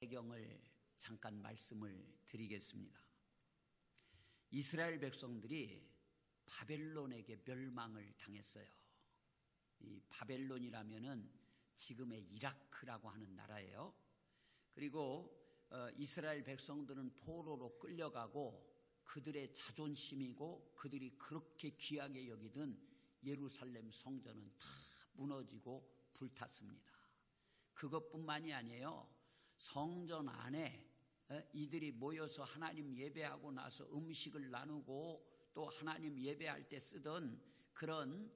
배경을 잠깐 말씀을 드리겠습니다. 이스라엘 백성들이 바벨론에게 멸망을 당했어요. 이 바벨론이라면은 지금의 이라크라고 하는 나라예요. 그리고 이스라엘 백성들은 포로로 끌려가고 그들의 자존심이고 그들이 그렇게 귀하게 여기던 예루살렘 성전은 다 무너지고 불탔습니다. 그것뿐만이 아니에요. 성전 안에 이들이 모여서 하나님 예배하고 나서 음식을 나누고 또 하나님 예배할 때 쓰던 그런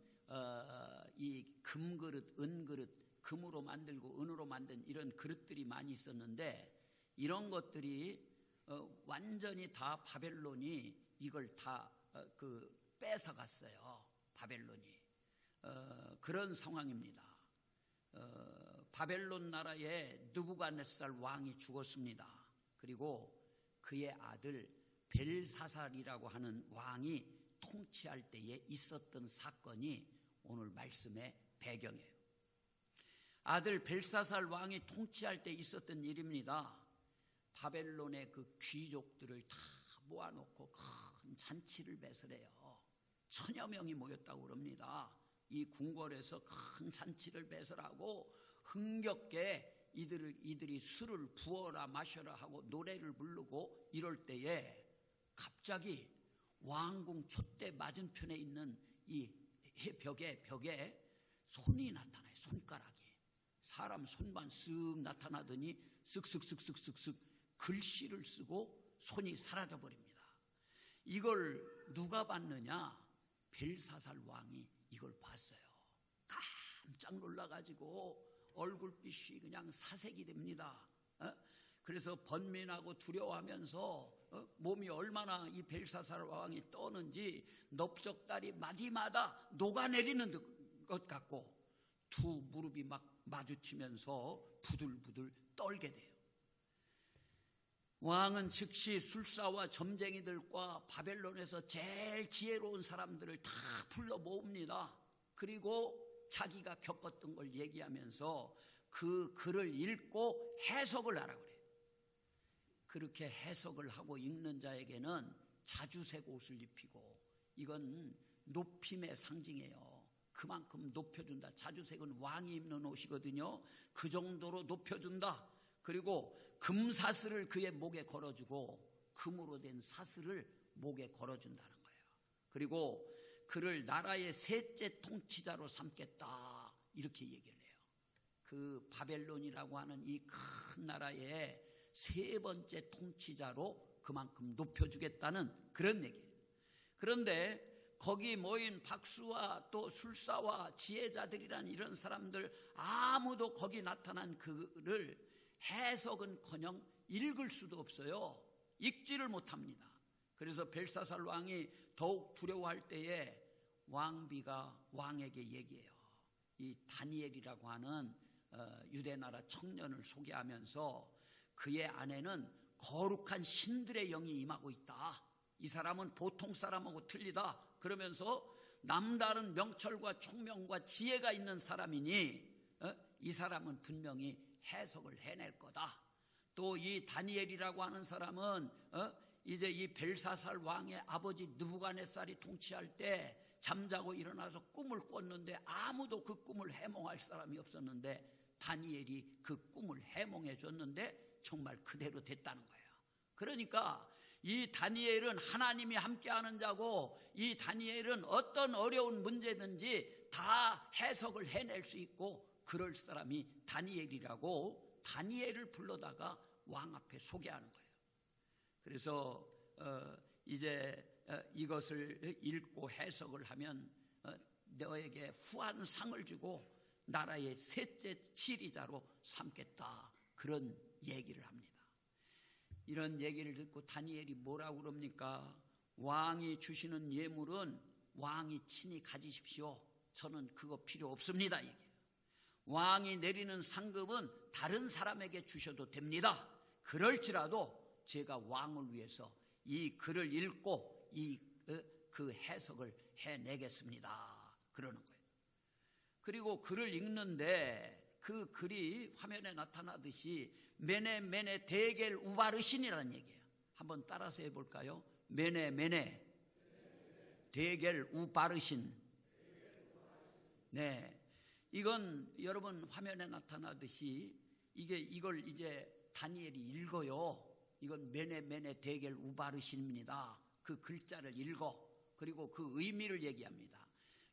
이 금그릇, 은그릇, 금으로 만들고 은으로 만든 이런 그릇들이 많이 있었는데 이런 것들이 완전히 다 바벨론이 이걸 다 뺏어갔어요. 바벨론이 그런 상황입니다. 바벨론 나라의 느부갓네살 왕이 죽었습니다. 그리고 그의 아들 벨사살이라고 하는 왕이 통치할 때에 있었던 사건이 오늘 말씀의 배경이에요. 아들 벨사살 왕이 통치할 때 있었던 일입니다. 바벨론의 그 귀족들을 다 모아놓고 큰 잔치를 배설해요. 1000여 명이 모였다고 그럽니다. 이 궁궐에서 큰 잔치를 배설하고 흥겹게 이들이 술을 부어라 마셔라 하고 노래를 부르고 이럴 때에 갑자기 왕궁 촛대 맞은편에 있는 이 벽에 손이 나타나요. 손가락이. 사람 손만 쓱 나타나더니 쓱쓱쓱쓱쓱쓱 글씨를 쓰고 손이 사라져버립니다. 이걸 누가 봤느냐? 벨사살 왕이 이걸 봤어요. 깜짝 놀라가지고 얼굴빛이 그냥 사색이 됩니다. 그래서 번민하고 두려워하면서 몸이 얼마나 이 벨사살 왕이 떠는지 넓적다리 마디마다 녹아내리는 것 같고 두 무릎이 막 마주치면서 부들부들 떨게 돼요. 왕은 즉시 술사와 점쟁이들과 바벨론에서 제일 지혜로운 사람들을 다 불러 모읍니다. 그리고 자기가 겪었던 걸 얘기하면서 그 글을 읽고 해석을 하라고 그래요. 그렇게 해석을 하고 읽는 자에게는 자주색 옷을 입히고 이건 높임의 상징이에요. 그만큼 높여준다. 자주색은 왕이 입는 옷이거든요. 그 정도로 높여준다. 그리고 금사슬을 그의 목에 걸어주고 금으로 된 사슬을 목에 걸어준다는 거예요. 그리고 그를 나라의 셋째 통치자로 삼겠다 이렇게 얘기를 해요. 그 바벨론이라고 하는 이 큰 나라의 세 번째 통치자로 그만큼 높여주겠다는 그런 얘기예요. 그런데 거기 모인 박수와 또 술사와 지혜자들이란 이런 사람들 아무도 거기 나타난 그를 해석은커녕 읽을 수도 없어요. 읽지를 못합니다. 그래서 벨사살 왕이 더욱 두려워할 때에 왕비가 왕에게 얘기해요. 이 다니엘이라고 하는 유대나라 청년을 소개하면서 그의 안에는 거룩한 신들의 영이 임하고 있다. 이 사람은 보통 사람하고 틀리다. 그러면서 남다른 명철과 총명과 지혜가 있는 사람이니 이 사람은 분명히 해석을 해낼 거다. 또 이 다니엘이라고 하는 사람은 이제 이 벨사살 왕의 아버지 느부갓네살이 통치할 때 잠자고 일어나서 꿈을 꿨는데 아무도 그 꿈을 해몽할 사람이 없었는데 다니엘이 그 꿈을 해몽해 줬는데 정말 그대로 됐다는 거예요. 그러니까 이 다니엘은 하나님이 함께하는 자고 이 다니엘은 어떤 어려운 문제든지 다 해석을 해낼 수 있고 그럴 사람이 다니엘이라고 다니엘을 불러다가 왕 앞에 소개하는 거예요. 그래서 이제 이것을 읽고 해석을 하면 너에게 후한 상을 주고 나라의 셋째 치리자로 삼겠다 그런 얘기를 합니다. 이런 얘기를 듣고 다니엘이 뭐라고 그럽니까? 왕이 주시는 예물은 왕이 친히 가지십시오. 저는 그거 필요 없습니다. 얘기해요. 왕이 내리는 상급은 다른 사람에게 주셔도 됩니다. 그럴지라도 제가 왕을 위해서 이 글을 읽고 그 해석을 해내겠습니다. 그러는 거예요. 그리고 글을 읽는데 그 글이 화면에 나타나듯이 메네 데겔 우바르신이라는 얘기예요. 한번 따라서 해볼까요? 메네 데겔 우바르신. 네, 이건 여러분 화면에 나타나듯이 이걸 이제 다니엘이 읽어요. 이건 메네 데겔 우바르신입니다. 그 글자를 읽어. 그리고 그 의미를 얘기합니다.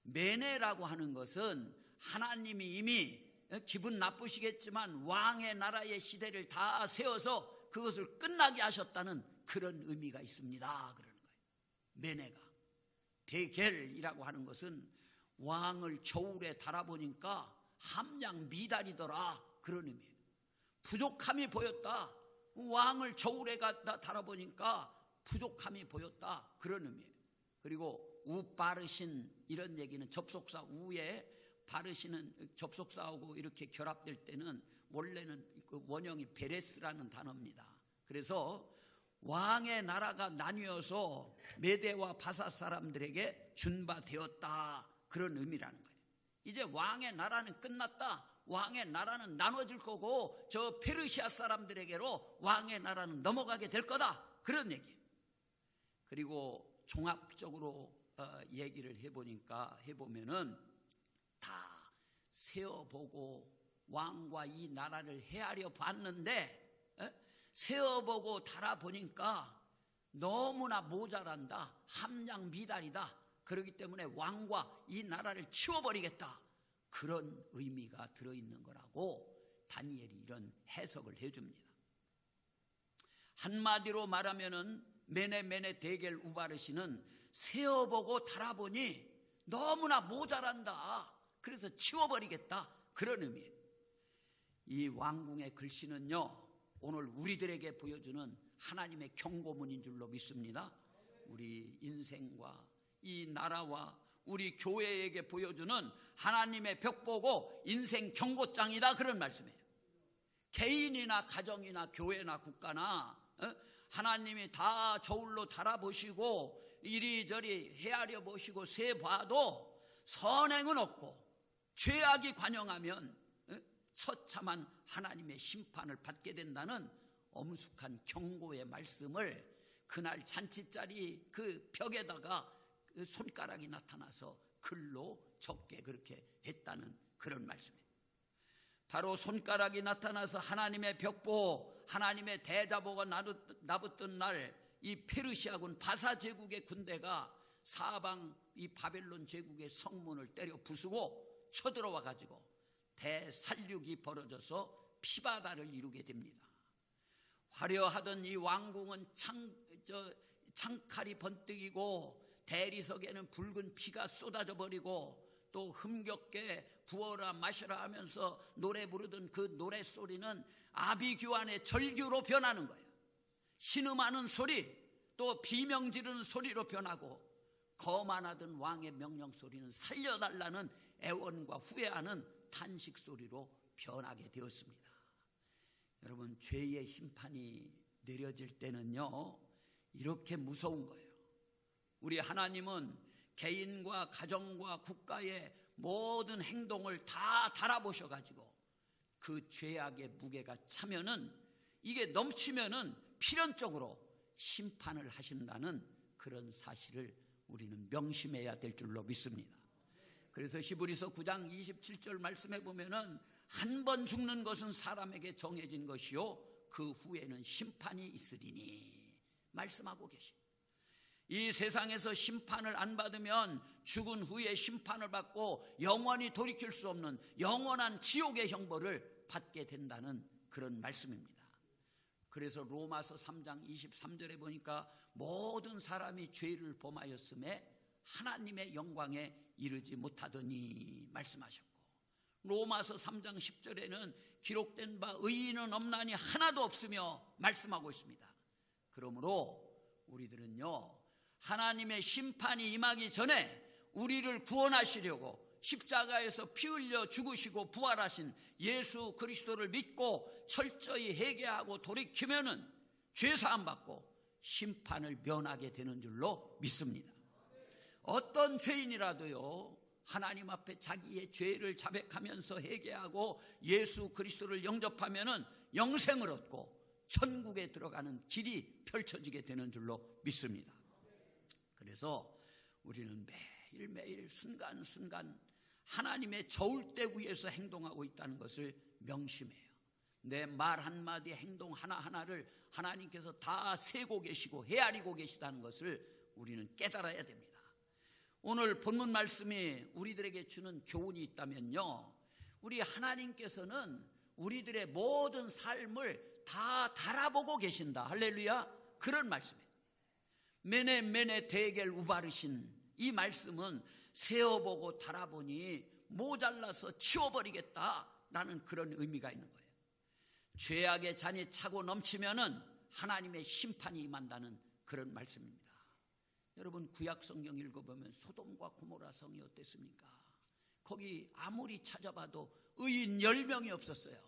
메네라고 하는 것은 하나님이 이미 기분 나쁘시겠지만 왕의 나라의 시대를 다 세워서 그것을 끝나게 하셨다는 그런 의미가 있습니다. 그러는 거예요. 메네가. 데겔이라고 하는 것은 왕을 저울에 달아보니까 함량 미달이더라, 그런 의미예요. 부족함이 보였다. 왕을 저울에 달아보니까 부족함이 보였다, 그런 의미예요. 그리고 우바르신, 이런 얘기는 접속사 우에 바르신은 접속사하고 이렇게 결합될 때는 원래는 그 원형이 베레스라는 단어입니다. 그래서 왕의 나라가 나뉘어서 메대와 바사 사람들에게 준바되었다, 그런 의미라는 거예요. 이제 왕의 나라는 끝났다. 왕의 나라는 나눠질 거고 저 페르시아 사람들에게로 왕의 나라는 넘어가게 될 거다, 그런 얘기예요. 그리고 종합적으로 얘기를 해보면은 다 세어보고 왕과 이 나라를 헤아려 봤는데 세어보고 달아보니까 너무나 모자란다, 함량 미달이다. 그렇기 때문에 왕과 이 나라를 치워버리겠다, 그런 의미가 들어있는 거라고 다니엘이 이런 해석을 해줍니다. 한마디로 말하면은 메네 데겔 우바르시는 세어보고 달아보니 너무나 모자란다, 그래서 치워버리겠다, 그런 의미예요. 이 왕궁의 글씨는요, 오늘 우리들에게 보여주는 하나님의 경고문인 줄로 믿습니다. 우리 인생과 이 나라와 우리 교회에게 보여주는 하나님의 벽보고 인생 경고장이다, 그런 말씀이에요. 개인이나 가정이나 교회나 국가나 하나님이 다 저울로 달아보시고 이리저리 헤아려 보시고 세봐도 선행은 없고 죄악이 관영하면 처참한 하나님의 심판을 받게 된다는 엄숙한 경고의 말씀을 그날 잔치자리 그 벽에다가 그 손가락이 나타나서 글로 적게 그렇게 했다는 그런 말씀이에요. 바로 손가락이 나타나서 하나님의 벽보, 하나님의 대자보가 나붙던 날 이 페르시아군 바사 제국의 군대가 사방 이 바벨론 제국의 성문을 때려 부수고 쳐들어와 가지고 대살육이 벌어져서 피바다를 이루게 됩니다. 화려하던 이 왕궁은 창칼이 번뜩이고 대리석에는 붉은 피가 쏟아져 버리고 또 흥겹게 부어라 마셔라 하면서 노래 부르던 그 노랫소리는 아비규환의 절규로 변하는 거예요. 신음하는 소리, 또 비명 지르는 소리로 변하고 거만하던 왕의 명령 소리는 살려달라는 애원과 후회하는 탄식 소리로 변하게 되었습니다. 여러분, 죄의 심판이 내려질 때는요, 이렇게 무서운 거예요. 우리 하나님은 개인과 가정과 국가의 모든 행동을 다 달아보셔가지고 그 죄악의 무게가 차면은, 이게 넘치면은 필연적으로 심판을 하신다는 그런 사실을 우리는 명심해야 될 줄로 믿습니다. 그래서 히브리서 9장 27절 말씀해 보면은 한 번 죽는 것은 사람에게 정해진 것이요 그 후에는 심판이 있으리니 말씀하고 계십니다. 이 세상에서 심판을 안 받으면 죽은 후에 심판을 받고 영원히 돌이킬 수 없는 영원한 지옥의 형벌을 받게 된다는 그런 말씀입니다. 그래서 로마서 3장 23절에 보니까 모든 사람이 죄를 범하였음에 하나님의 영광에 이르지 못하더니 말씀하셨고, 로마서 3장 10절에는 기록된 바 의인은 없나니 하나도 없으며 말씀하고 있습니다. 그러므로 우리들은요, 하나님의 심판이 임하기 전에 우리를 구원하시려고 십자가에서 피 흘려 죽으시고 부활하신 예수 그리스도를 믿고 철저히 회개하고 돌이키면은 죄 사함 받고 심판을 면하게 되는 줄로 믿습니다. 어떤 죄인이라도요, 하나님 앞에 자기의 죄를 자백하면서 회개하고 예수 그리스도를 영접하면은 영생을 얻고 천국에 들어가는 길이 펼쳐지게 되는 줄로 믿습니다. 그래서 우리는 매일매일 순간순간 하나님의 저울대 위에서 행동하고 있다는 것을 명심해요. 내 말 한마디, 행동 하나하나를 하나님께서 다 세고 계시고 헤아리고 계시다는 것을 우리는 깨달아야 됩니다. 오늘 본문 말씀이 우리들에게 주는 교훈이 있다면요, 우리 하나님께서는 우리들의 모든 삶을 다 달아보고 계신다. 할렐루야. 그런 말씀이에요. 메네 대겔 우바르신 이 말씀은 세어보고 달아보니 모자라서 치워버리겠다라는 그런 의미가 있는 거예요. 죄악의 잔이 차고 넘치면은 하나님의 심판이 임한다는 그런 말씀입니다. 여러분, 구약 성경 읽어보면 소돔과 고모라 성이 어땠습니까? 거기 아무리 찾아봐도 의인 10명이 없었어요.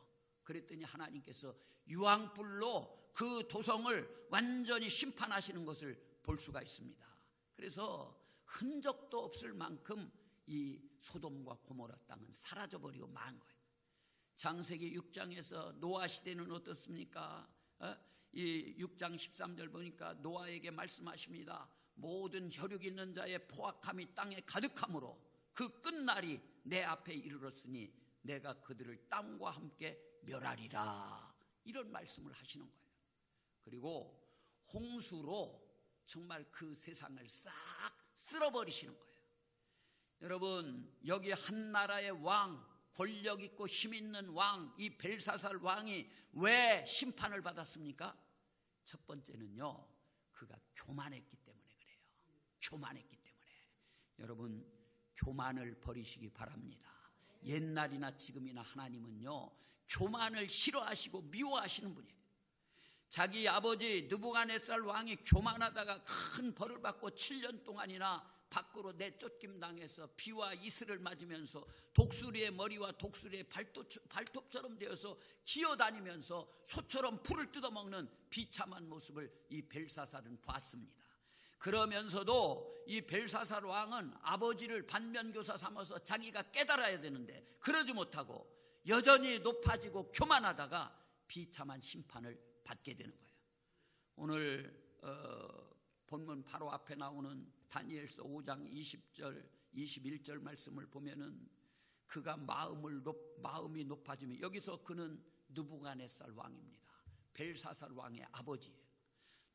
그랬더니 하나님께서 유황불로 그 도성을 완전히 심판하시는 것을 볼 수가 있습니다. 그래서 흔적도 없을 만큼 이 소돔과 고모라 땅은 사라져버리고 만 거예요. 창세기 6장에서 노아 시대는 어떻습니까? 이 6장 13절 보니까 노아에게 말씀하십니다. 모든 혈육 있는 자의 포악함이 땅에 가득함으로 그 끝날이 내 앞에 이르렀으니 내가 그들을 땅과 함께 멸하리라. 이런 말씀을 하시는 거예요. 그리고 홍수로 정말 그 세상을 싹 쓸어버리시는 거예요. 여러분, 여기 한 나라의 왕, 권력 있고 힘 있는 왕, 이 벨사살 왕이 왜 심판을 받았습니까? 첫 번째는요, 그가 교만했기 때문에 그래요. 교만했기 때문에. 여러분, 교만을 버리시기 바랍니다. 옛날이나 지금이나 하나님은요, 교만을 싫어하시고 미워하시는 분이에요. 자기 아버지 느부갓네살 왕이 교만하다가 큰 벌을 받고 7년 동안이나 밖으로 내쫓김당해서 비와 이슬을 맞으면서 독수리의 머리와 독수리의 발톱처럼 되어서 기어다니면서 소처럼 풀을 뜯어먹는 비참한 모습을 이 벨사살은 봤습니다. 그러면서도 이 벨사살 왕은 아버지를 반면교사 삼아서 자기가 깨달아야 되는데 그러지 못하고 여전히 높아지고 교만하다가 비참한 심판을 받게 되는 거예요. 오늘 본문 바로 앞에 나오는 다니엘서 5장 20절 21절 말씀을 보면은 그가 마음이 높아지면, 여기서 그는 느부갓네살 왕입니다. 벨사살 왕의 아버지예요.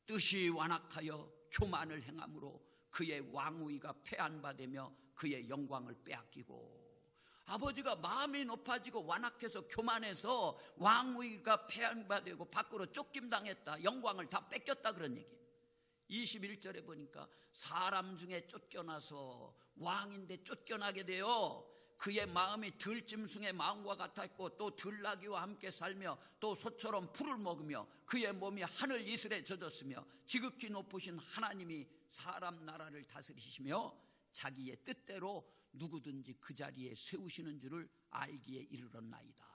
뜻이 완악하여 교만을 행함으로 그의 왕위가 폐한받으며 그의 영광을 빼앗기고, 아버지가 마음이 높아지고 완악해서 교만해서 왕위가 폐한받고 밖으로 쫓김당했다, 영광을 다 뺏겼다, 그런 얘기예요. 21절에 보니까 사람 중에 쫓겨나서 왕인데 쫓겨나게 되어 그의 마음이 들짐승의 마음과 같았고 또 들나귀와 함께 살며 또 소처럼 풀을 먹으며 그의 몸이 하늘 이슬에 젖었으며 지극히 높으신 하나님이 사람 나라를 다스리시며 자기의 뜻대로 누구든지 그 자리에 세우시는 줄을 알기에 이르렀나이다.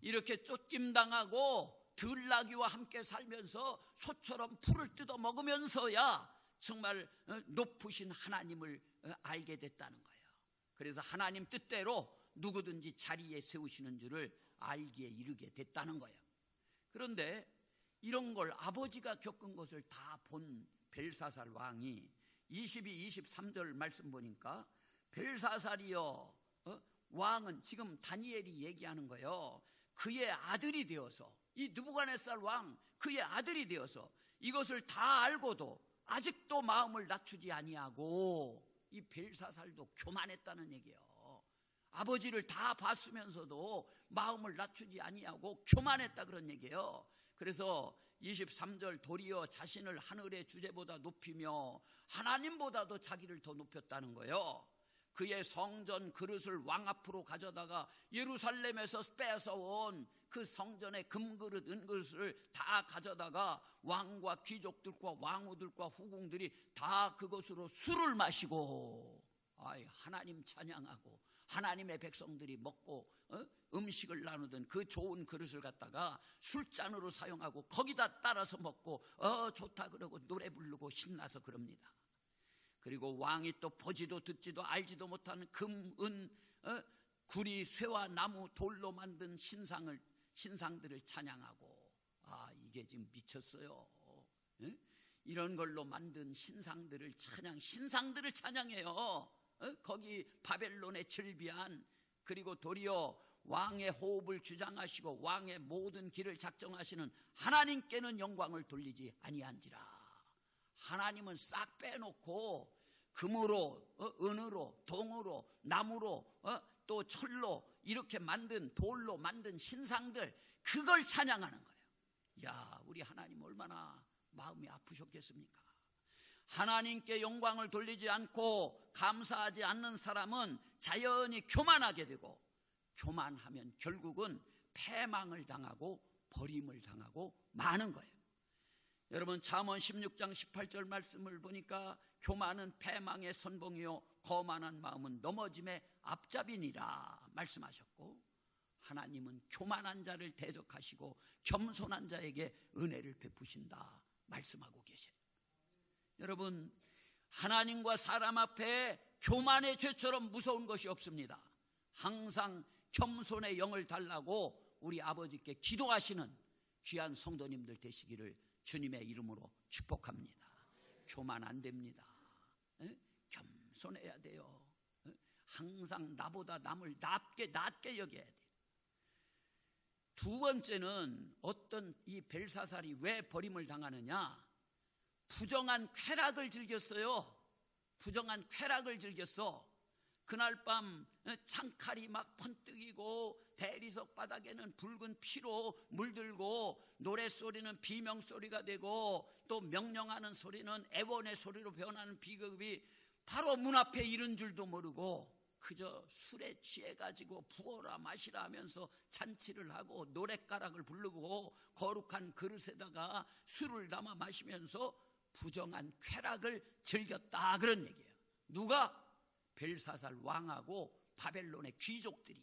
이렇게 쫓김당하고 들나귀와 함께 살면서 소처럼 풀을 뜯어 먹으면서야 정말 높으신 하나님을 알게 됐다는 거예요. 그래서 하나님 뜻대로 누구든지 자리에 세우시는 줄을 알기에 이르게 됐다는 거예요. 그런데 이런 걸 아버지가 겪은 것을 다 본 벨사살 왕이 22, 23절 말씀 보니까 벨사살이여, 왕은 지금 다니엘이 얘기하는 거예요. 그의 아들이 되어서, 이 느부갓네살 왕 그의 아들이 되어서 이것을 다 알고도 아직도 마음을 낮추지 아니하고, 이 벨사살도 교만했다는 얘기예요. 아버지를 다 봤으면서도 마음을 낮추지 아니하고 교만했다, 그런 얘기예요. 그래서 23절 도리어 자신을 하늘의 주제보다 높이며 하나님보다도 자기를 더 높였다는 거예요. 그의 성전 그릇을 왕 앞으로 가져다가 예루살렘에서 뺏어온 그 성전의 금그릇 은그릇을 다 가져다가 왕과 귀족들과 왕후들과 후궁들이 다 그것으로 술을 마시고 하나님 찬양하고 하나님의 백성들이 먹고 음식을 나누던 그 좋은 그릇을 갖다가 술잔으로 사용하고 거기다 따라서 먹고 좋다 그러고 노래 부르고 신나서 그럽니다. 그리고 왕이 또 보지도 듣지도 알지도 못하는 금, 은, 구리, 쇠와 나무, 돌로 만든 신상들을 찬양하고, 이게 지금 미쳤어요. 이런 걸로 만든 신상들을 찬양해요. 거기 바벨론의 즐비한, 그리고 도리어 왕의 호흡을 주장하시고 왕의 모든 길을 작정하시는 하나님께는 영광을 돌리지 아니한지라. 하나님은 싹 빼놓고 금으로, 은으로, 동으로, 나무로, 또 철로 이렇게 만든, 돌로 만든 신상들, 그걸 찬양하는 거예요. 야, 우리 하나님 얼마나 마음이 아프셨겠습니까? 하나님께 영광을 돌리지 않고 감사하지 않는 사람은 자연히 교만하게 되고, 교만하면 결국은 패망을 당하고 버림을 당하고 마는 거예요. 여러분, 잠언 16장 18절 말씀을 보니까 교만은 패망의 선봉이요 거만한 마음은 넘어짐의 앞잡이니라 말씀하셨고, 하나님은 교만한 자를 대적하시고 겸손한 자에게 은혜를 베푸신다 말씀하고 계세요. 여러분, 하나님과 사람 앞에 교만의 죄처럼 무서운 것이 없습니다. 항상 겸손의 영을 달라고 우리 아버지께 기도하시는 귀한 성도님들 되시기를 주님의 이름으로 축복합니다. 교만 안 됩니다. 겸손해야 돼요. 항상 나보다 남을 낮게 여겨야 돼요. 두 번째는 어떤 이 벨사살이 왜 버림을 당하느냐? 부정한 쾌락을 즐겼어요. 부정한 쾌락을 즐겼어. 그날 밤 창칼이 막 번뜩이고 대리석 바닥에는 붉은 피로 물들고 노랫소리는 비명소리가 되고 또 명령하는 소리는 애원의 소리로 변하는 비극이 바로 문 앞에 이른 줄도 모르고 그저 술에 취해가지고 부어라 마시라 하면서 잔치를 하고 노랫가락을 부르고 거룩한 그릇에다가 술을 담아 마시면서 부정한 쾌락을 즐겼다, 그런 얘기예요. 누가? 벨사살 왕하고 바벨론의 귀족들이.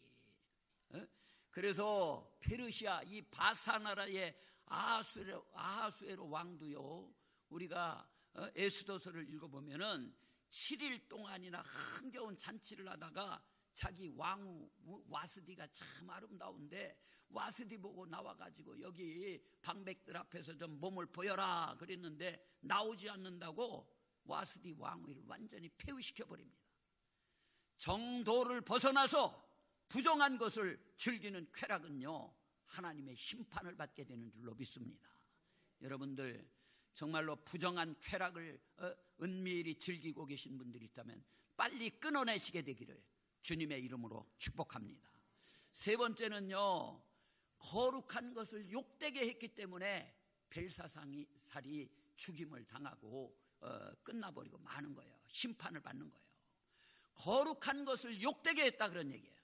그래서 페르시아 이 바사 나라의 아하수에로 왕도요, 우리가 에스더서를 읽어보면은 7일 동안이나 흥겨운 잔치를 하다가 자기 왕후 와스디가 참 아름다운데 와스디 보고 나와가지고 여기 방백들 앞에서 좀 몸을 보여라 그랬는데 나오지 않는다고 와스디 왕후를 완전히 폐위시켜버립니다. 정도를 벗어나서 부정한 것을 즐기는 쾌락은요, 하나님의 심판을 받게 되는 줄로 믿습니다. 여러분들 정말로 부정한 쾌락을 은밀히 즐기고 계신 분들이 있다면 빨리 끊어내시게 되기를 주님의 이름으로 축복합니다. 세 번째는요, 거룩한 것을 욕되게 했기 때문에 벨사살이 죽임을 당하고 끝나버리고 마는 거예요. 심판을 받는 거예요. 거룩한 것을 욕되게 했다, 그런 얘기예요.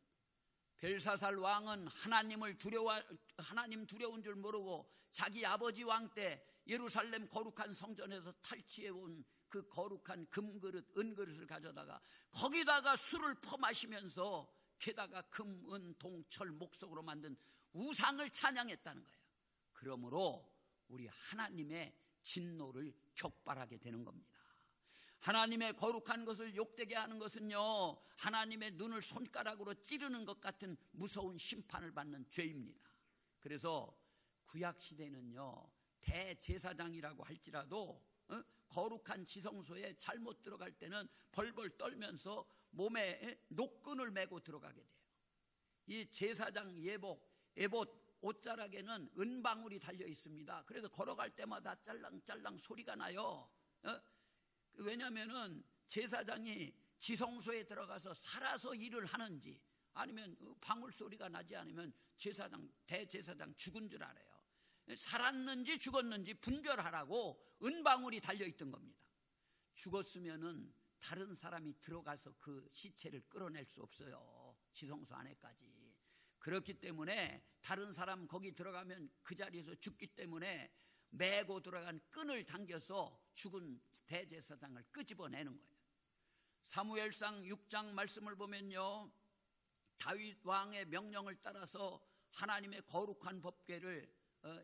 벨사살 왕은 하나님 두려운 줄 모르고 자기 아버지 왕 때 예루살렘 거룩한 성전에서 탈취해온 그 거룩한 금그릇, 은그릇을 가져다가 거기다가 술을 퍼마시면서 게다가 금, 은, 동, 철, 목석으로 만든 우상을 찬양했다는 거예요. 그러므로 우리 하나님의 진노를 격발하게 되는 겁니다. 하나님의 거룩한 것을 욕되게 하는 것은요, 하나님의 눈을 손가락으로 찌르는 것 같은 무서운 심판을 받는 죄입니다. 그래서 구약시대는요, 대제사장이라고 할지라도 거룩한 지성소에 잘못 들어갈 때는 벌벌 떨면서 몸에 노끈을 메고 들어가게 돼요. 이 제사장 에봇 옷자락에는 은방울이 달려 있습니다. 그래서 걸어갈 때마다 짤랑짤랑 소리가 나요. 왜냐하면은 제사장이 지성소에 들어가서 살아서 일을 하는지 아니면 방울 소리가 나지 않으면 대제사장 죽은 줄 알아요. 살았는지 죽었는지 분별하라고 은방울이 달려있던 겁니다. 죽었으면은 다른 사람이 들어가서 그 시체를 끌어낼 수 없어요. 지성소 안에까지. 그렇기 때문에 다른 사람 거기 들어가면 그 자리에서 죽기 때문에 메고 들어간 끈을 당겨서 죽은 대제사장을 끄집어내는 거예요. 사무엘상 6장 말씀을 보면요, 다윗 왕의 명령을 따라서 하나님의 거룩한 법궤를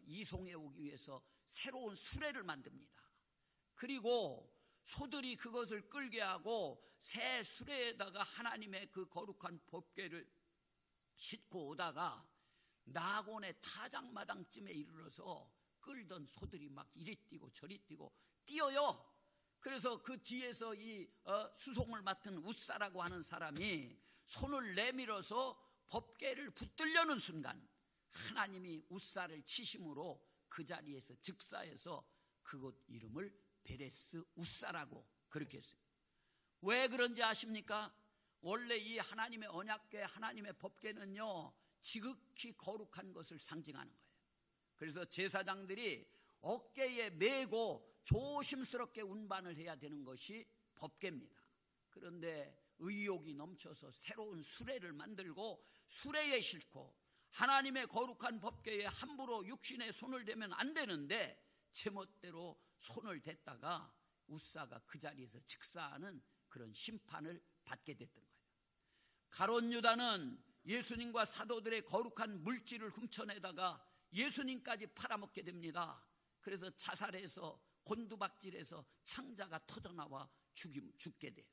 이송해 오기 위해서 새로운 수레를 만듭니다. 그리고 소들이 그것을 끌게 하고 새 수레에다가 하나님의 그 거룩한 법궤를 싣고 오다가 낙원의 타작마당쯤에 이르러서 끌던 소들이 막 이리 뛰고 저리 뛰고 뛰어요. 그래서 그 뒤에서 이 수송을 맡은 웃사라고 하는 사람이 손을 내밀어서 법궤를 붙들려는 순간 하나님이 웃사를 치심으로 그 자리에서 즉사해서 그곳 이름을 베레스 웃사라고 그렇게 했어요. 왜 그런지 아십니까? 원래 이 하나님의 언약궤, 하나님의 법궤는요 지극히 거룩한 것을 상징하는 거예요. 그래서 제사장들이 어깨에 메고 조심스럽게 운반을 해야 되는 것이 법궤입니다. 그런데 의욕이 넘쳐서 새로운 수레를 만들고 수레에 싣고 하나님의 거룩한 법궤에 함부로 육신에 손을 대면 안 되는데 제멋대로 손을 댔다가 웃사가 그 자리에서 즉사하는 그런 심판을 받게 됐던 거예요. 가룟 유다는 예수님과 사도들의 거룩한 물질을 훔쳐내다가 예수님까지 팔아먹게 됩니다. 그래서 자살해서 곤두박질해서 창자가 터져나와 죽게 돼요.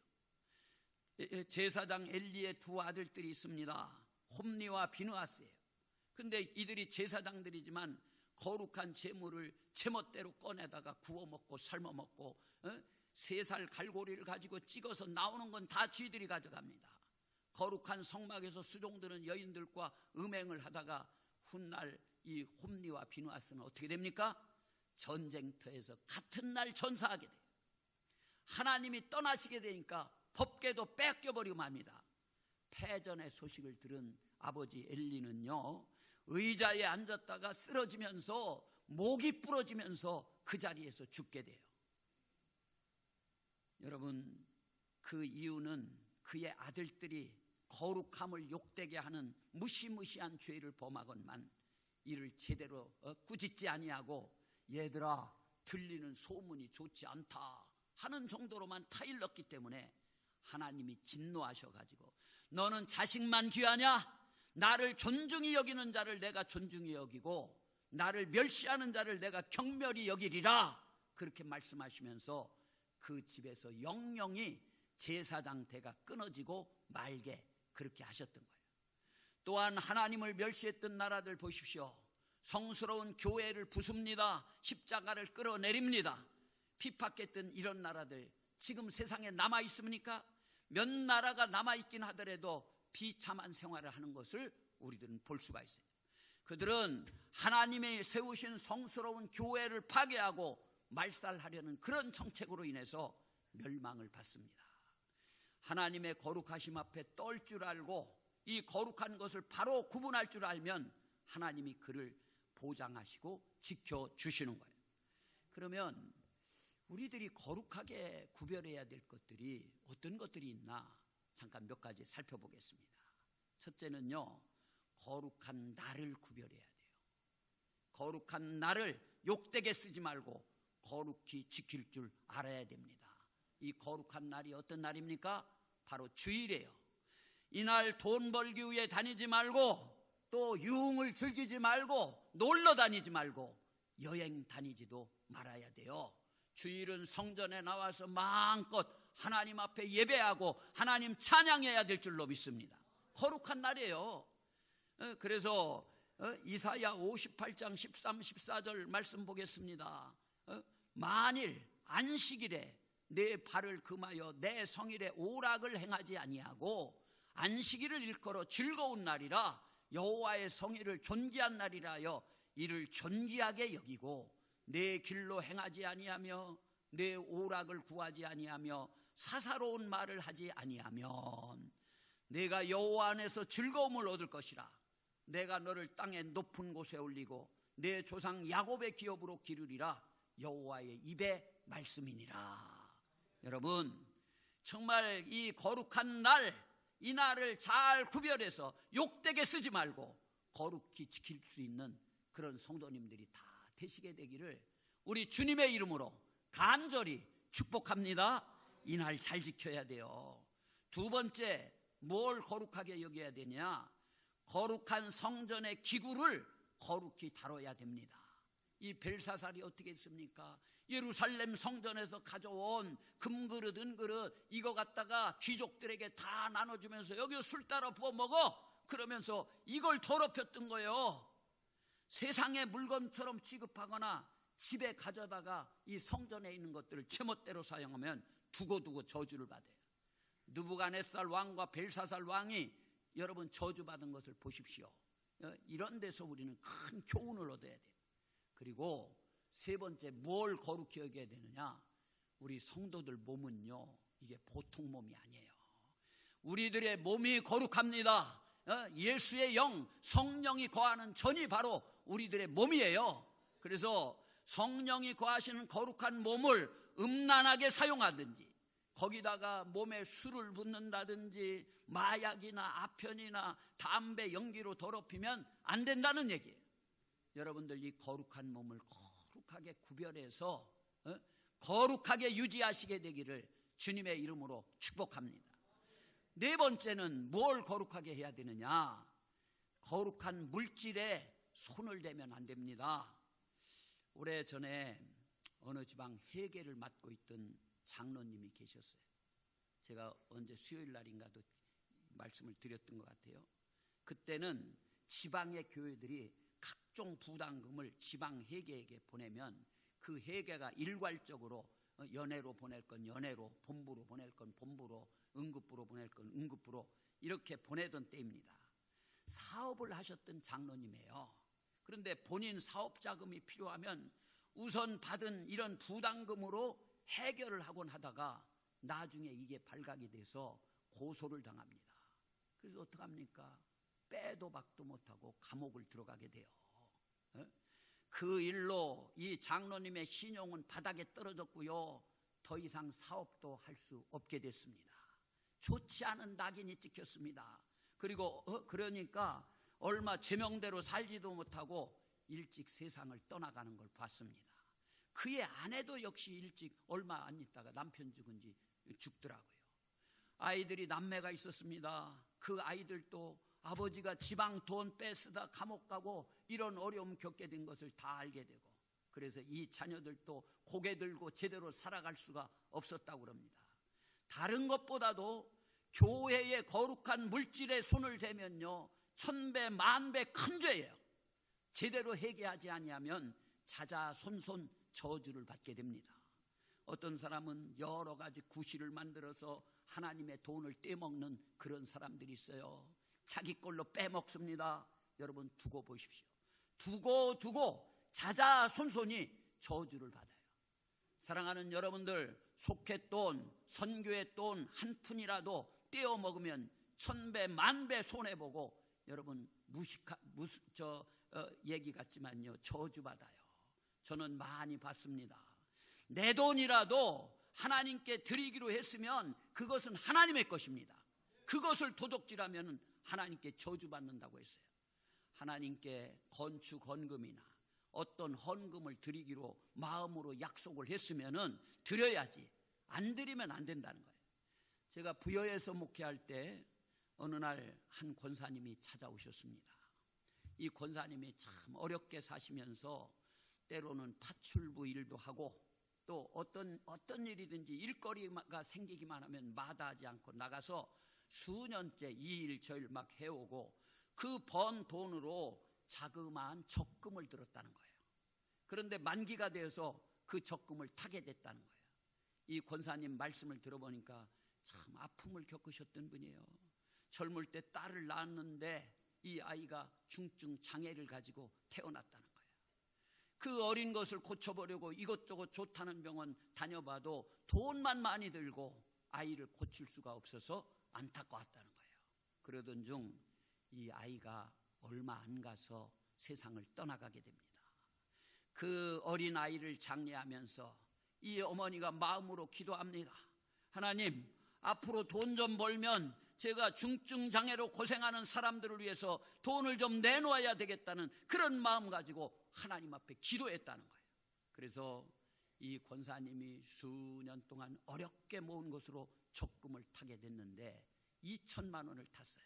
제사장 엘리의 두 아들들이 있습니다. 홈니와 비느하스예요. 근데 이들이 제사장들이지만 거룩한 제물을 제멋대로 꺼내다가 구워 먹고 삶아 먹고 3살 갈고리를 가지고 찍어서 나오는 건 다 쥐들이 가져갑니다. 거룩한 성막에서 수종드는 여인들과 음행을 하다가 훗날 이 홈니와 비느하스는 어떻게 됩니까? 전쟁터에서 같은 날 전사하게 돼요. 하나님이 떠나시게 되니까 법궤도 뺏겨버리고 맙니다. 패전의 소식을 들은 아버지 엘리는요 의자에 앉았다가 쓰러지면서 목이 부러지면서 그 자리에서 죽게 돼요. 여러분, 그 이유는 그의 아들들이 거룩함을 욕되게 하는 무시무시한 죄를 범하건만 이를 제대로 꾸짖지 아니하고 얘들아 들리는 소문이 좋지 않다 하는 정도로만 타일렀기 때문에 하나님이 진노하셔가지고 너는 자식만 귀하냐? 나를 존중히 여기는 자를 내가 존중히 여기고 나를 멸시하는 자를 내가 경멸히 여기리라 그렇게 말씀하시면서 그 집에서 영영이 제사장 대가 끊어지고 말게 그렇게 하셨던 거예요. 또한 하나님을 멸시했던 나라들 보십시오. 성스러운 교회를 부숩니다. 십자가를 끌어내립니다. 핍박했던 이런 나라들 지금 세상에 남아 있습니까? 몇 나라가 남아 있긴 하더라도 비참한 생활을 하는 것을 우리들은 볼 수가 있어요. 그들은 하나님이 세우신 성스러운 교회를 파괴하고 말살하려는 그런 정책으로 인해서 멸망을 받습니다. 하나님의 거룩하심 앞에 떨 줄 알고 이 거룩한 것을 바로 구분할 줄 알면 하나님이 그를 보장하시고 지켜주시는 거예요. 그러면 우리들이 거룩하게 구별해야 될 것들이 어떤 것들이 있나 잠깐 몇 가지 살펴보겠습니다. 첫째는요, 거룩한 날을 구별해야 돼요. 거룩한 날을 욕되게 쓰지 말고 거룩히 지킬 줄 알아야 됩니다. 이 거룩한 날이 어떤 날입니까? 바로 주일이에요. 이날 돈 벌기 위해 다니지 말고 또 유흥을 즐기지 말고 놀러 다니지 말고 여행 다니지도 말아야 돼요. 주일은 성전에 나와서 마음껏 하나님 앞에 예배하고 하나님 찬양해야 될 줄로 믿습니다. 거룩한 날이에요. 그래서 이사야 58장 13, 14절 말씀 보겠습니다. 만일 안식일에 내 발을 금하여 내 성일에 오락을 행하지 아니하고 안식일을 일컬어 즐거운 날이라 여호와의 성일을 존귀한 날이라 하여 이를 존귀하게 여기고 내 길로 행하지 아니하며 내 오락을 구하지 아니하며 사사로운 말을 하지 아니하면 내가 여호와 안에서 즐거움을 얻을 것이라. 내가 너를 땅의 높은 곳에 올리고 내 조상 야곱의 기업으로 기르리라. 여호와의 입의 말씀이니라. 여러분, 정말 이 거룩한 날, 이 날을 잘 구별해서 욕되게 쓰지 말고 거룩히 지킬 수 있는 그런 성도님들이 다 되시게 되기를 우리 주님의 이름으로 간절히 축복합니다. 이 날 잘 지켜야 돼요. 두 번째, 뭘 거룩하게 여겨야 되냐? 거룩한 성전의 기구를 거룩히 다뤄야 됩니다. 이 벨사살이 어떻게 했습니까? 예루살렘 성전에서 가져온 금그릇, 은그릇 이거 갖다가 귀족들에게 다 나눠주면서 여기 술 따라 부어 먹어. 그러면서 이걸 더럽혔던 거예요. 세상의 물건처럼 취급하거나 집에 가져다가 이 성전에 있는 것들을 제멋대로 사용하면 두고두고 저주를 받아요. 느부갓네살 왕과 벨사살 왕이 여러분 저주받은 것을 보십시오. 이런 데서 우리는 큰 교훈을 얻어야 돼요. 그리고 세 번째, 뭘 거룩히 여겨야 되느냐? 우리 성도들 몸은요, 이게 보통 몸이 아니에요. 우리들의 몸이 거룩합니다. 예수의 영, 성령이 거하는 전이 바로 우리들의 몸이에요. 그래서 성령이 거하시는 거룩한 몸을 음란하게 사용하든지, 거기다가 몸에 술을 붓는다든지 마약이나 아편이나 담배, 연기로 더럽히면 안 된다는 얘기예요. 여러분들 이 거룩한 몸을 거룩하게 구별해서 거룩하게 유지하시게 되기를 주님의 이름으로 축복합니다. 네 번째는 뭘 거룩하게 해야 되느냐? 거룩한 물질에 손을 대면 안 됩니다. 오래전에 어느 지방 회계를 맡고 있던 장로님이 계셨어요. 제가 언제 수요일 날인가도 말씀을 드렸던 것 같아요. 그때는 지방의 교회들이 각종 부담금을 지방 회계에게 보내면 그 회계가 일괄적으로 연회로 보낼 건 연회로, 본부로 보낼 건 본부로, 응급부로 보낼 건 응급부로 이렇게 보내던 때입니다. 사업을 하셨던 장로님이에요. 그런데 본인 사업 자금이 필요하면 우선 받은 이런 부담금으로 해결을 하곤 하다가 나중에 이게 발각이 돼서 고소를 당합니다. 그래서 어떡합니까? 빼도 박도 못하고 감옥을 들어가게 돼요. 그 일로 이 장로님의 신용은 바닥에 떨어졌고요, 더 이상 사업도 할 수 없게 됐습니다. 좋지 않은 낙인이 찍혔습니다. 그리고 그러니까 얼마 제명대로 살지도 못하고 일찍 세상을 떠나가는 걸 봤습니다. 그의 아내도 역시 일찍 얼마 안 있다가 남편 죽은 지 죽더라고요. 아이들이 남매가 있었습니다. 그 아이들도 아버지가 지방 돈 뺏으다 감옥 가고 이런 어려움 겪게 된 것을 다 알게 되고, 그래서 이 자녀들도 고개 들고 제대로 살아갈 수가 없었다고 그럽니다. 다른 것보다도 교회의 거룩한 물질에 손을 대면요, 천배 만배 큰 죄예요. 제대로 회개하지 아니하면 자자손손 저주를 받게 됩니다. 어떤 사람은 여러 가지 구실을 만들어서 하나님의 돈을 떼먹는 그런 사람들이 있어요. 자기 걸로 빼먹습니다. 여러분 두고 보십시오. 두고 자자손손이 저주를 받아요. 사랑하는 여러분들, 속회돈, 선교의 돈 한 푼이라도 떼어 먹으면 천배 만배 손해보고 여러분 얘기 같지만요, 저주받아요. 저는 많이 받습니다. 내 돈이라도 하나님께 드리기로 했으면 그것은 하나님의 것입니다. 그것을 도둑질하면 하나님께 저주받는다고 했어요. 하나님께 건축 헌금이나 어떤 헌금을 드리기로 마음으로 약속을 했으면 드려야지, 안 드리면 안 된다는 거예요. 제가 부여에서 목회할 때 어느 날 한 권사님이 찾아오셨습니다. 이 권사님이 참 어렵게 사시면서 때로는 파출부 일도 하고 또 어떤 일이든지 일거리가 생기기만 하면 마다하지 않고 나가서 수년째 이 일 저 일 막 해오고 그 번 돈으로 자그마한 적금을 들었다는 거예요. 그런데 만기가 되어서 그 적금을 타게 됐다는 거예요. 이 권사님 말씀을 들어보니까 참 아픔을 겪으셨던 분이에요. 젊을 때 딸을 낳았는데 이 아이가 중증 장애를 가지고 태어났다는 거예요. 그 어린 것을 고쳐보려고 이것저것 좋다는 병원 다녀봐도 돈만 많이 들고 아이를 고칠 수가 없어서 안타까웠다는 거예요. 그러던 중 이 아이가 얼마 안 가서 세상을 떠나가게 됩니다. 그 어린 아이를 장례하면서 이 어머니가 마음으로 기도합니다. 하나님, 앞으로 돈 좀 벌면 제가 중증 장애로 고생하는 사람들을 위해서 돈을 좀 내놓아야 되겠다는 그런 마음 가지고 하나님 앞에 기도했다는 거예요. 그래서 이 권사님이 수년 동안 어렵게 모은 것으로 적금을 타게 됐는데 2천만 원을 탔어요.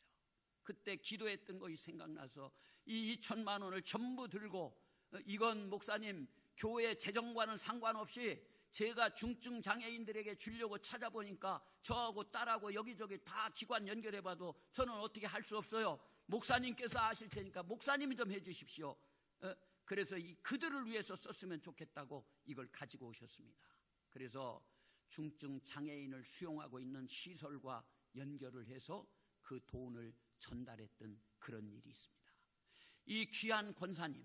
그때 기도했던 것이 생각나서 이 2천만 원을 전부 들고, 이건 목사님 교회 재정과는 상관없이 제가 중증 장애인들에게 주려고 찾아보니까 저하고 딸하고 여기저기 다 기관 연결해봐도 저는 어떻게 할 수 없어요. 목사님께서 아실 테니까 목사님이 좀 해주십시오. 그래서 그들을 위해서 썼으면 좋겠다고 이걸 가지고 오셨습니다. 그래서 중증 장애인을 수용하고 있는 시설과 연결을 해서 그 돈을 전달했던 그런 일이 있습니다. 이 귀한 권사님,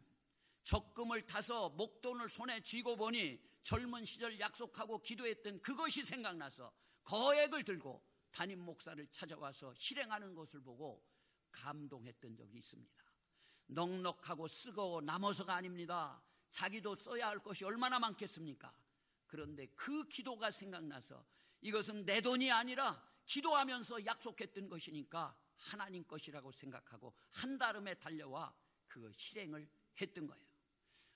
적금을 타서 목돈을 손에 쥐고 보니 젊은 시절 약속하고 기도했던 그것이 생각나서 거액을 들고 담임 목사를 찾아와서 실행하는 것을 보고 감동했던 적이 있습니다. 넉넉하고 쓰거워 남아서가 아닙니다. 자기도 써야 할 것이 얼마나 많겠습니까? 그런데 그 기도가 생각나서 이것은 내 돈이 아니라 기도하면서 약속했던 것이니까 하나님 것이라고 생각하고 한달음에 달려와 그 실행을 했던 거예요.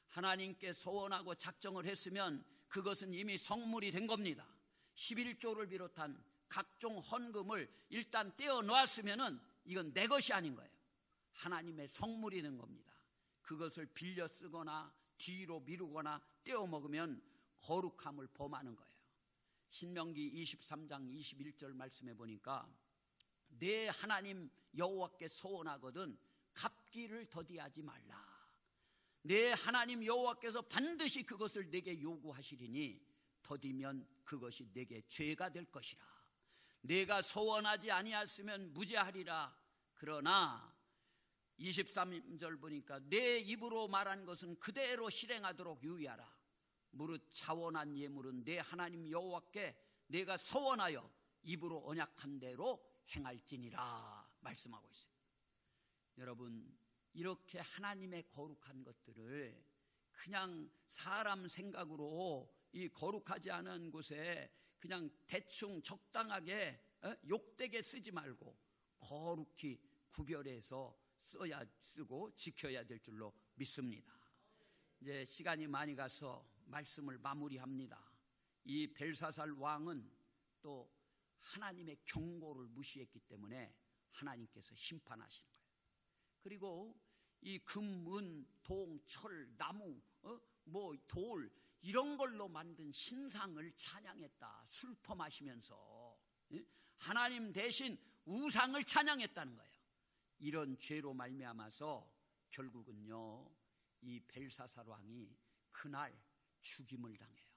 하나님께 소원하고 작정을 했으면 그것은 이미 성물이 된 겁니다. 11조를 비롯한 각종 헌금을 일단 떼어 놓았으면 이건 내 것이 아닌 거예요. 하나님의 성물이 된 겁니다. 그것을 빌려 쓰거나 뒤로 미루거나 떼어 먹으면 거룩함을 범하는 거예요. 신명기 23장 21절 말씀해 보니까 내 하나님 여호와께 소원하거든 갚기를 더디하지 말라. 내 하나님 여호와께서 반드시 그것을 내게 요구하시리니 더디면 그것이 내게 죄가 될 것이라. 내가 소원하지 아니하였으면 무죄하리라. 그러나 23절 보니까 내 입으로 말한 것은 그대로 실행하도록 유의하라. 무릇 자원한 예물은 내 하나님 여호와께 내가 서원하여 입으로 언약한 대로 행할지니라 말씀하고 있어요. 여러분, 이렇게 하나님의 거룩한 것들을 그냥 사람 생각으로 이 거룩하지 않은 곳에 그냥 대충 적당하게 욕되게 쓰지 말고 거룩히 구별해서 쓰고 지켜야 될 줄로 믿습니다. 이제 시간이 많이 가서 말씀을 마무리합니다. 이 벨사살 왕은 또 하나님의 경고를 무시했기 때문에 하나님께서 심판하시는 거예요. 그리고 이 금, 은, 동, 철, 나무, 돌 이런 걸로 만든 신상을 찬양했다. 술 퍼마시면서 하나님 대신 우상을 찬양했다는 거예요. 이런 죄로 말미암아서 결국은요 이 벨사살 왕이 그날 죽임을 당해요.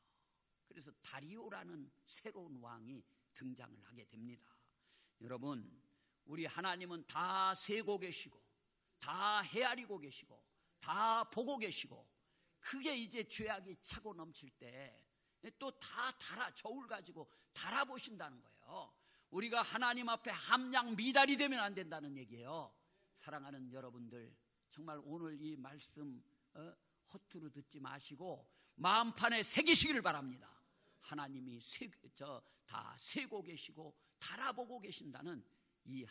그래서 다리오라는 새로운 왕이 등장을 하게 됩니다. 여러분, 우리 하나님은 다 세고 계시고 다 헤아리고 계시고 다 보고 계시고 그게 이제 죄악이 차고 넘칠 때 또 다 저울 가지고 달아보신다는 거예요. 우리가 하나님 앞에 함량 미달이 되면 안 된다는 얘기예요. 사랑하는 여러분들, 정말 오늘 이 말씀 허투루 듣지 마시고 마음판에 새기시기를 바랍니다. 하나님이 다 세고 계시고 달아보고 계신다는 이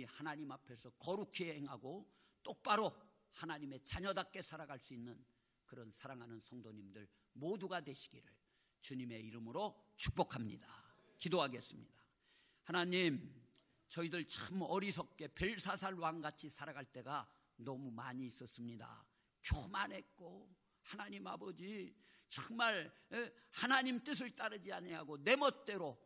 하나님 앞에서 거룩히 행하고 똑바로 하나님의 자녀답게 살아갈 수 있는 그런 사랑하는 성도님들 모두가 되시기를 주님의 이름으로 축복합니다. 기도하겠습니다. 하나님, 저희들 참 어리석게 벨사살 왕같이 살아갈 때가 너무 많이 있었습니다. 교만했고 하나님 아버지 정말 하나님 뜻을 따르지 아니하고 내 멋대로